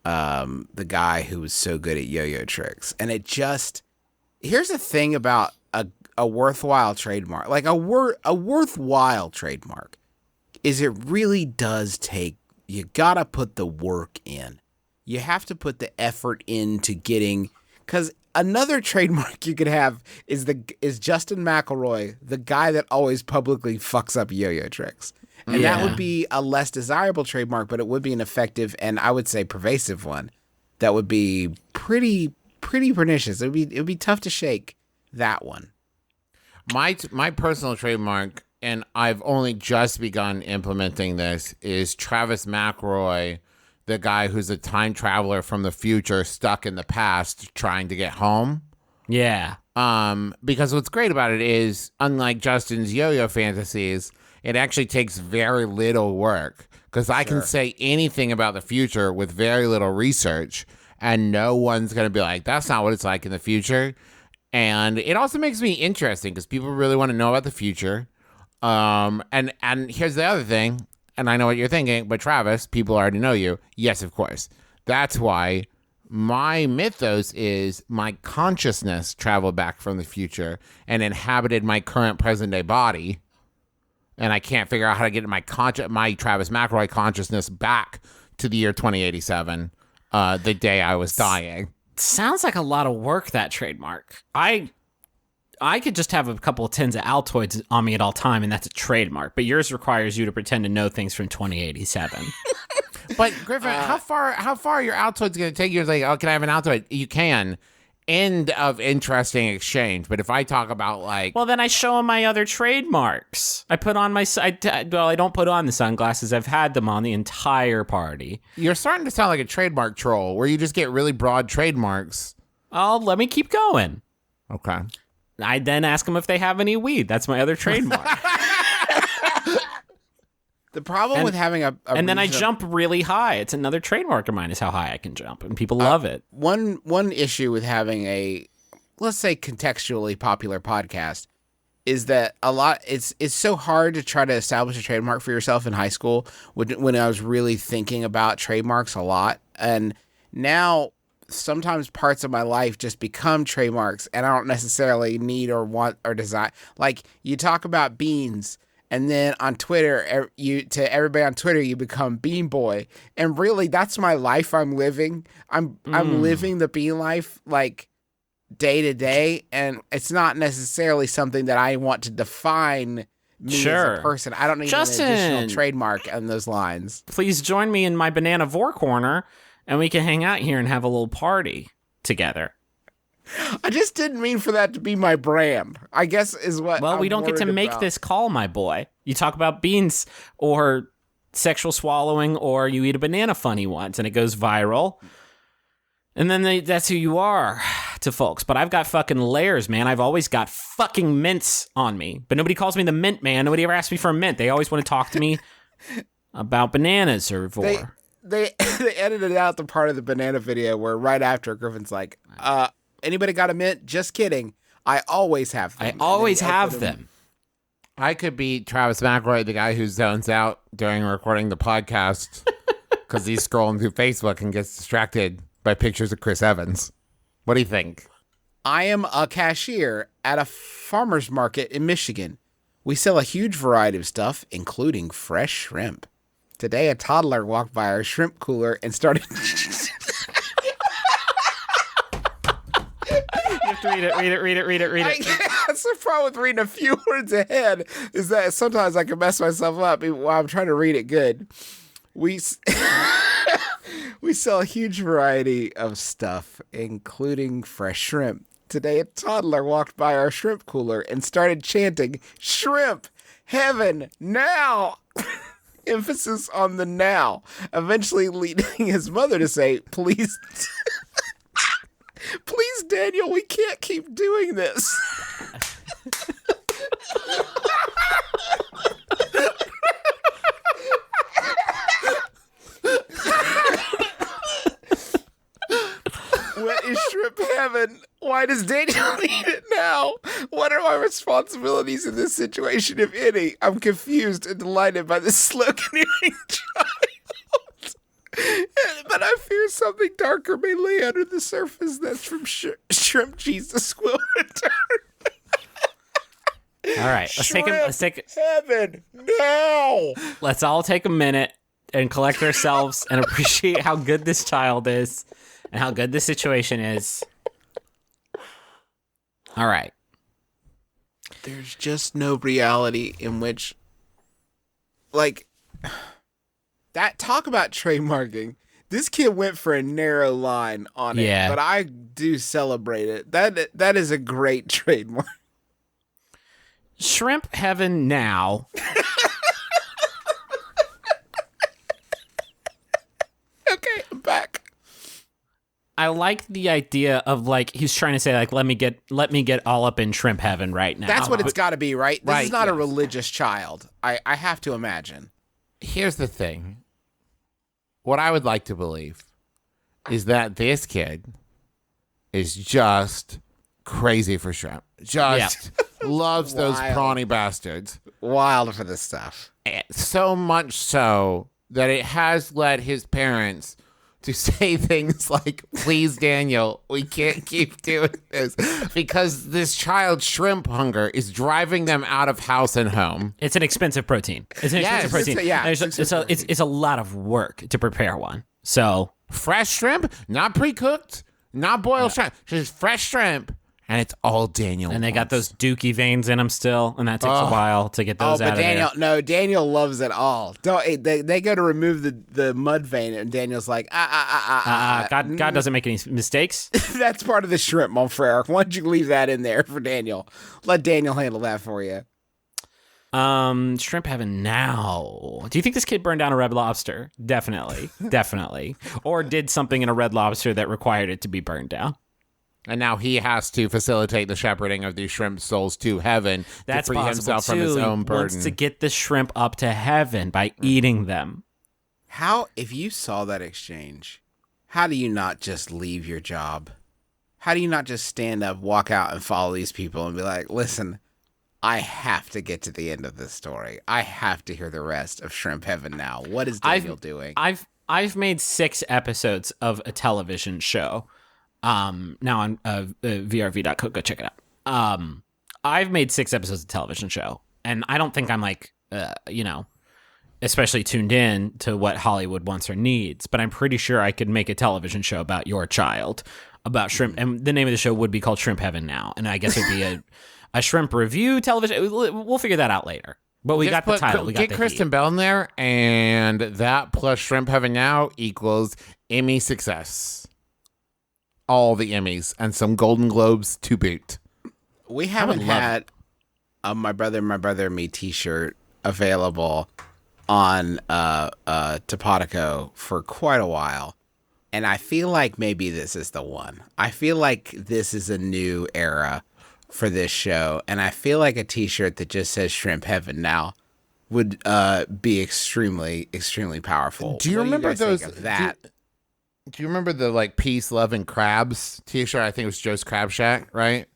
the guy who was so good at yo-yo tricks. And here's the thing about a worthwhile trademark, like a worthwhile trademark, is it really does take. You gotta put the work in. You have to put the effort into getting, because another trademark you could have is Justin McElroy, the guy that always publicly fucks up yo-yo tricks. And that would be a less desirable trademark, but it would be an effective and I would say pervasive one that would be pretty pernicious. It would be tough to shake that one. My personal trademark, and I've only just begun implementing this, is Travis McElroy, the guy who's a time traveler from the future stuck in the past trying to get home. Yeah. Because what's great about it is, unlike Justin's yo-yo fantasies, it actually takes very little work because I can say anything about the future with very little research and no one's going to be like, that's not what it's like in the future. And it also makes me interesting because people really want to know about the future. And here's the other thing, and I know what you're thinking, but Travis, people already know you. Yes, of course. That's why my mythos is my consciousness traveled back from the future and inhabited my current present day body. And I can't figure out how to get my Travis McElroy consciousness back to the year 2087, the day I was dying. Sounds like a lot of work, that trademark. I could just have a couple of tins of Altoids on me at all time, and that's a trademark. But yours requires you to pretend to know things from 2087. But Griffin, how far are your Altoids going to take you? Like, oh, can I have an Altoid? You can. End of interesting exchange. But if I talk about like, well, then I show him my other trademarks. I put on I don't put on the sunglasses. I've had them on the entire party. You're starting to sound like a trademark troll, where you just get really broad trademarks. Oh, let me keep going. Okay. I then ask them if they have any weed. That's my other trademark. The problem with having a and then I regional- jump really high. It's another trademark of mine is how high I can jump, and people love it. one issue with having a, let's say, contextually popular podcast is that it's so hard to try to establish a trademark for yourself in high school when I was really thinking about trademarks a lot. And now sometimes parts of my life just become trademarks and I don't necessarily need or want or desire. Like you talk about beans and then on Twitter, to everybody on Twitter, you become Bean Boy. And really that's my life I'm living. I'm living the bean life like day to day, and it's not necessarily something that I want to define me as a person. I don't need an additional trademark on those lines. Please join me in my banana vor corner, and we can hang out here and have a little party together. I just didn't mean for that to be my brand, I guess is what Well, I'm we don't get to worried make about. this call, my boy. You talk about beans or sexual swallowing, or you eat a banana funny once, and it goes viral. And then that's who you are to folks. But I've got fucking layers, man. I've always got fucking mints on me. But nobody calls me the mint man. Nobody ever asks me for a mint. They always want to talk to me about bananas or vor. They edited out the part of the banana video where right after Griffin's like, anybody got a mint? Just kidding. I always have them. I always have them. I could be Travis McElroy, the guy who zones out during recording the podcast because he's scrolling through Facebook and gets distracted by pictures of Chris Evans. What do you think? I am a cashier at a farmer's market in Michigan. We sell a huge variety of stuff, including fresh shrimp. Today, a toddler walked by our shrimp cooler and started... You have to read it. That's the problem with reading a few words ahead, is that sometimes I can mess myself up while I'm trying to read it good. We sell a huge variety of stuff, including fresh shrimp. Today, a toddler walked by our shrimp cooler and started chanting, "Shrimp, heaven, now!" Emphasis on the now, eventually leading his mother to say, "Please, please, Daniel, we can't keep doing this." What is shrimp heaven? Why does Daniel need it now? What are my responsibilities in this situation, if any? I'm confused and delighted by this sloganeering child. But I fear something darker may lay under the surface. That's from Shrimp Jesus will return. All right, Heaven now. Let's all take a minute and collect ourselves and appreciate how good this child is and how good this situation is. All right. There's just no reality in which, like, that talk about trademarking. This kid went for a narrow line on it, Yeah. but I do celebrate it. That is a great trademark. Shrimp heaven now. Okay, I'm back. I like the idea of like he's trying to say like let me get all up in shrimp heaven right now. That's what it's got to be, right? This is Right, not a yes. religious child. I have to imagine. Here's the thing. What I would like to believe is that this kid is just crazy for shrimp. Just loves those Wild. prawny bastards. Wild for this stuff. So much so that it has led his parents to say things like, "Please, Daniel, we can't keep doing this," because this child's shrimp hunger is driving them out of house and home. It's an expensive protein. It's an Yes, expensive protein. it's It's a lot of work to prepare one. So Fresh shrimp, not pre-cooked, not boiled shrimp, just fresh shrimp, and it's all Daniel. and they got wants. those dookie veins in them still, and that takes a while to get those Oh, out but of Daniel, there. no, Daniel loves it all. Don't they go to remove the mud vein, and Daniel's like, God doesn't make any mistakes. That's part of the shrimp, mon frere. Why don't you leave that in there for Daniel? Let Daniel handle that for you. Shrimp heaven now. Do you think this kid burned down a Red Lobster? Definitely. Or did something in a Red Lobster that required it to be burned down. And now he has to facilitate the shepherding of these shrimp souls to heaven That's to free possible himself too. from his own He burden. wants to get the shrimp up to heaven by eating them. How, if you saw that exchange, how do you not just leave your job? How do you not just stand up, walk out, and follow these people and be like, listen, I have to get to the end of this story. I have to hear the rest of Shrimp Heaven now. What is Daniel doing? I've made 6 episodes of a television show. Now on vrv.co, go check it out. I've made 6 episodes of a television show, and I don't think I'm like, especially tuned in to what Hollywood wants or needs, but I'm pretty sure I could make a television show about your child, about shrimp, and the name of the show would be called Shrimp Heaven Now, and I guess it'd be a shrimp review television. We'll figure that out later. But we got the title. We got get the Kristen heat. Bell in there, and that plus Shrimp Heaven Now equals Emmy success. All the Emmys and some Golden Globes to boot. We haven't had a My Brother and Me t-shirt available on Topodico for quite a while. And I feel like maybe this is the one. I feel like this is a new era for this show. And I feel like a t-shirt that just says Shrimp Heaven Now would be extremely, extremely powerful. Do you What remember guys think those? of that? Do you remember the like Peace, Love, and Crabs t-shirt? I think it was Joe's Crab Shack, right?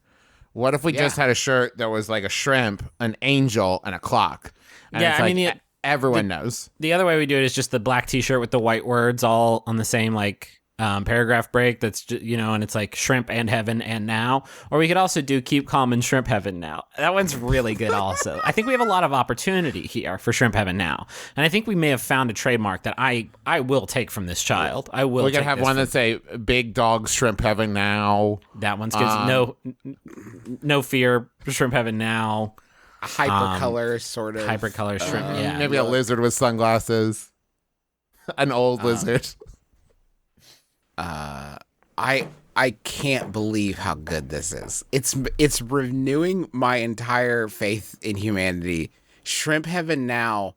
What if we just had a shirt that was like a shrimp, an angel, and a clock? And Yeah, it's I like, mean, everyone knows. The other way we do it is just the black t-shirt with the white words all on the same like paragraph break. That's and it's like shrimp and heaven and now. Or we could also do keep calm and shrimp heaven now. That one's really good also. I think we have a lot of opportunity here for shrimp heaven now, and I think we may have found a trademark that I will take from this child. I will. We could take have this one from- that say "Big Dog Shrimp Heaven Now." That one's good. No fear, shrimp heaven now. Hypercolor sort of. Hypercolor shrimp. Yeah. Maybe a lizard with sunglasses, an old lizard. I can't believe how good this is. It's renewing my entire faith in humanity. Shrimp Heaven Now,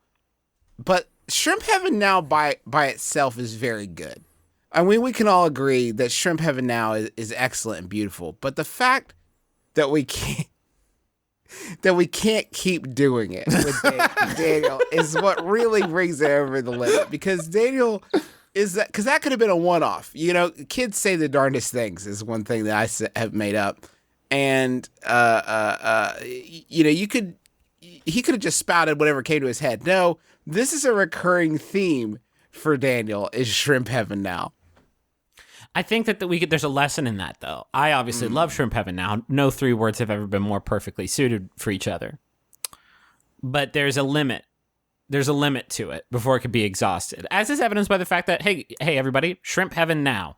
but Shrimp Heaven Now by itself is very good. I mean, we can all agree that Shrimp Heaven Now is excellent and beautiful. But the fact that we can't keep doing it with Daniel is what really brings it over the limit. Because Daniel because that could have been a one-off. Kids say the darndest things is one thing that I have made up, and he could have just spouted whatever came to his head. No, this is a recurring theme for Daniel is Shrimp Heaven Now. I think that there's a lesson in that, though. I obviously love Shrimp Heaven Now. No 3 words have ever been more perfectly suited for each other. But there's a limit. There's a limit to it before it could be exhausted, as is evidenced by the fact that hey everybody, Shrimp Heaven Now.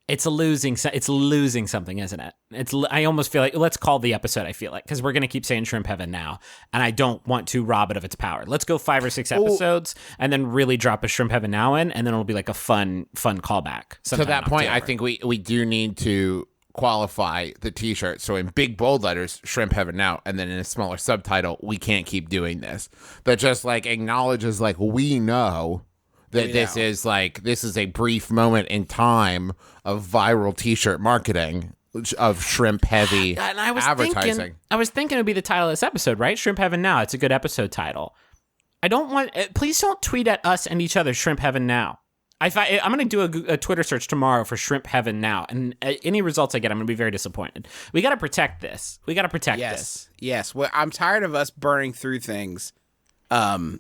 It's losing something, isn't it? I almost feel like let's call the episode. I feel like because we're gonna keep saying Shrimp Heaven Now, and I don't want to rob it of its power. Let's go 5 or 6 episodes, and then really drop a Shrimp Heaven Now in, and then it'll be like a fun callback. To that point, I October. think we do need to qualify the t-shirt. So in big bold letters, Shrimp Heaven Now, and then in a smaller subtitle, we can't keep doing this. That just like acknowledges like we know that this is a brief moment in time of viral t-shirt marketing of shrimp heavy And I was advertising. I was thinking it would be the title of this episode, right? Shrimp Heaven Now. It's a good episode title. Please don't tweet at us and each other Shrimp Heaven Now. I'm going to do a Twitter search tomorrow for Shrimp Heaven Now, and any results I get, I'm going to be very disappointed. We got to protect this. We got to protect this. Yes. Well, I'm tired of us burning through things so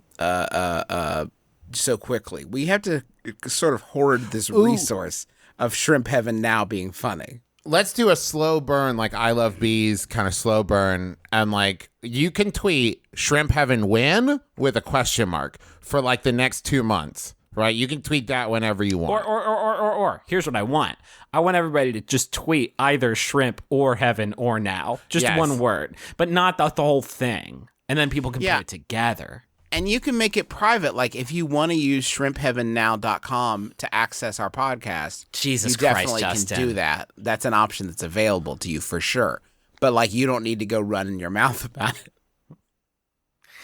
quickly. We have to sort of hoard this resource of Shrimp Heaven Now being funny. Let's do a slow burn, like I Love Bees kind of slow burn. And like you can tweet Shrimp Heaven Win with a question mark for like the next 2 months. Right, you can tweet that whenever you want. Or here's what I want. I want everybody to just tweet either shrimp or heaven or now. Just Yes. one word, but not the whole thing. And then people can put it together. And you can make it private. Like if you want to use shrimpheavennow.com to access our podcast, Jesus you Christ, definitely Justin. can do that. That's an option that's available to you for sure. But like you don't need to go running your mouth about it.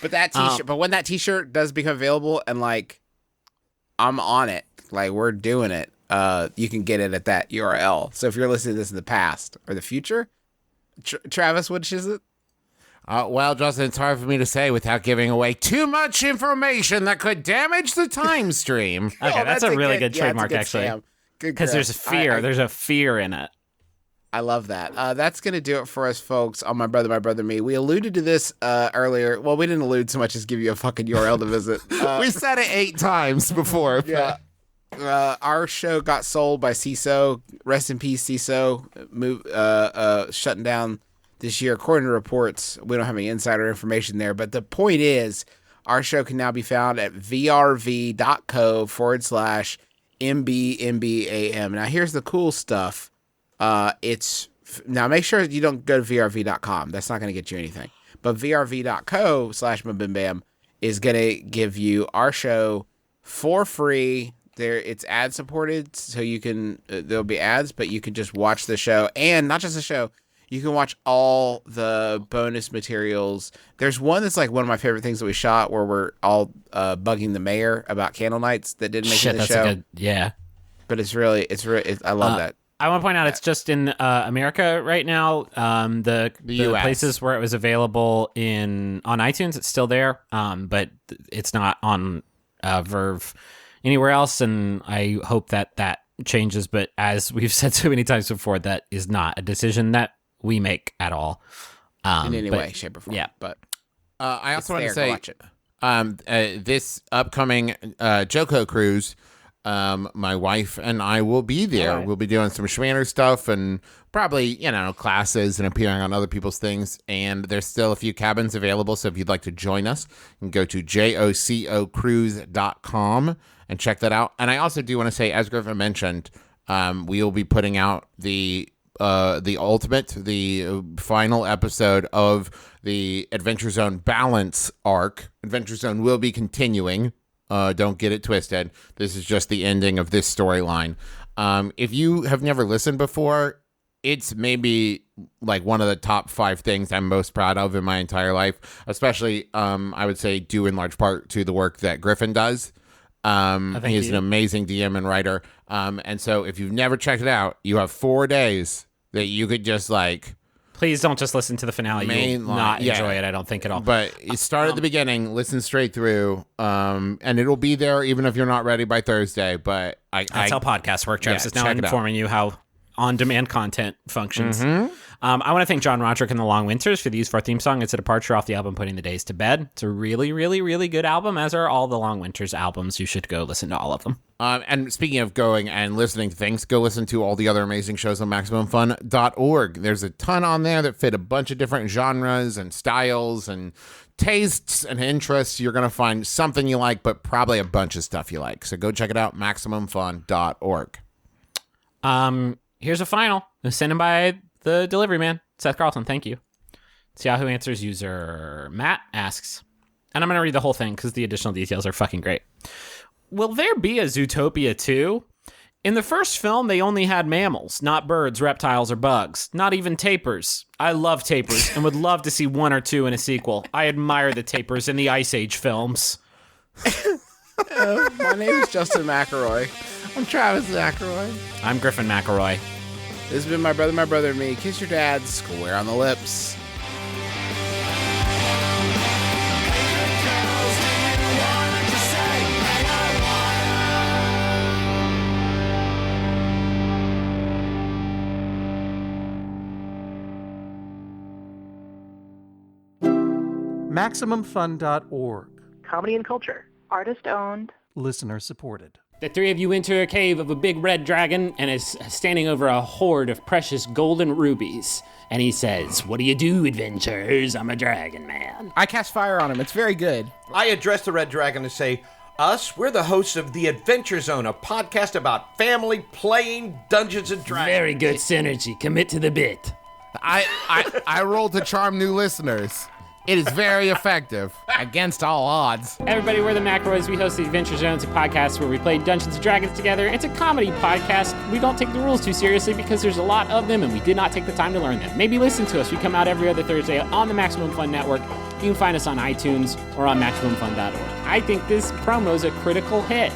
But that t-shirt, but when that t-shirt does become available and like I'm on it, like we're doing it. you can get it at that URL. So if you're listening to this in the past or the future, Travis, which is it? Well, Justin, it's hard for me to say without giving away too much information that could damage the time stream. Okay, that's a really good trademark, good actually. scam. Good Because there's grasp. fear. There's a fear in it. I love that. That's going to do it for us, folks, on My Brother, Me. We alluded to this earlier. Well, we didn't allude so much as give you a fucking URL to visit. We said it 8 times before. Yeah. Our show got sold by CISO. Rest in peace, CISO. Shutting down this year. According to reports, we don't have any insider information there. But the point is, our show can now be found at vrv.co/MBMBaM. Now, here's the cool stuff. Now make sure you don't go to vrv.com. That's not going to get you anything. But vrv.co/MeUndies is going to give you our show for free. It's ad supported, so you can there'll be ads, but you can just watch the show, and not just the show. You can watch all the bonus materials. There's one that's like one of my favorite things that we shot, where we're all bugging the mayor about candle nights that didn't make it in the show. Yeah. But it's I love that. I want to point out it's just in America right now. The US. places where it was available on iTunes, it's still there, but it's not on Verve anywhere else. And I hope that changes. But as we've said so many times before, that is not a decision that we make at all. In any way, shape, or form. Yeah. But I also want to go say, watch it. this upcoming Joko cruise, my wife and I will be there. Right. We'll be doing some Schmanner stuff and probably, classes and appearing on other people's things. And there's still a few cabins available. So if you'd like to join us, you can go to jococruise.com and check that out. And I also do want to say, as Griffin mentioned, we will be putting out the final episode of the Adventure Zone Balance arc. Adventure Zone will be continuing. Don't get it twisted. This is just the ending of this storyline. If you have never listened before, it's maybe like one of the top 5 things I'm most proud of in my entire life, especially, I would say, due in large part to the work that Griffin does. He is an amazing DM and writer. And so if you've never checked it out, you have 4 days that you could just Please don't just listen to the finale. You'll not enjoy it, I don't think, at all. But you start at the beginning, listen straight through, and it'll be there even if you're not ready by Thursday. But That's how podcasts work. Travis is now check it out. informing you how on-demand content functions. Mm-hmm. I want to thank John Roderick and the Long Winters for the use of our theme song. It's a departure off the album Putting the Days to Bed. It's a really, really, really good album, as are all the Long Winters albums. You should go listen to all of them. And speaking of going and listening to things, go listen to all the other amazing shows on MaximumFun.org. There's a ton on there that fit a bunch of different genres and styles and tastes and interests. You're going to find something you like, but probably a bunch of stuff you like. So go check it out, MaximumFun.org. Here's a final. Sent in by the delivery man, Seth Carlton. Thank you. It's Yahoo Answers user Matt asks, and I'm going to read the whole thing because the additional details are fucking great. Will there be a Zootopia 2? In the first film, they only had mammals, not birds, reptiles, or bugs. Not even tapirs. I love tapirs and would love to see 1 or 2 in a sequel. I admire the tapirs in the Ice Age films. My name is Justin McElroy. I'm Travis McElroy. I'm Griffin McElroy. This has been My Brother, and Me. Kiss your dad square on the lips. MaximumFun.org. Comedy and culture. Artist owned. Listener supported. The 3 of you enter a cave of a big red dragon and is standing over a hoard of precious golden rubies. And he says, "What do you do, adventurers? I'm a dragon man." I cast fire on him. It's very good. I address the Red Dragon and say, we're the hosts of The Adventure Zone, a podcast about family playing Dungeons and Dragons. Very good synergy. Commit to the bit. I roll to charm new listeners. It is very effective. Against all odds. Everybody, we're the McElroys. We host the Adventure Zones, a podcast where we play Dungeons & Dragons together. It's a comedy podcast. We don't take the rules too seriously because there's a lot of them and we did not take the time to learn them. Maybe listen to us. We come out every other Thursday on the Maximum Fun Network. You can find us on iTunes or on MaximumFun.org. I think this promo is a critical hit.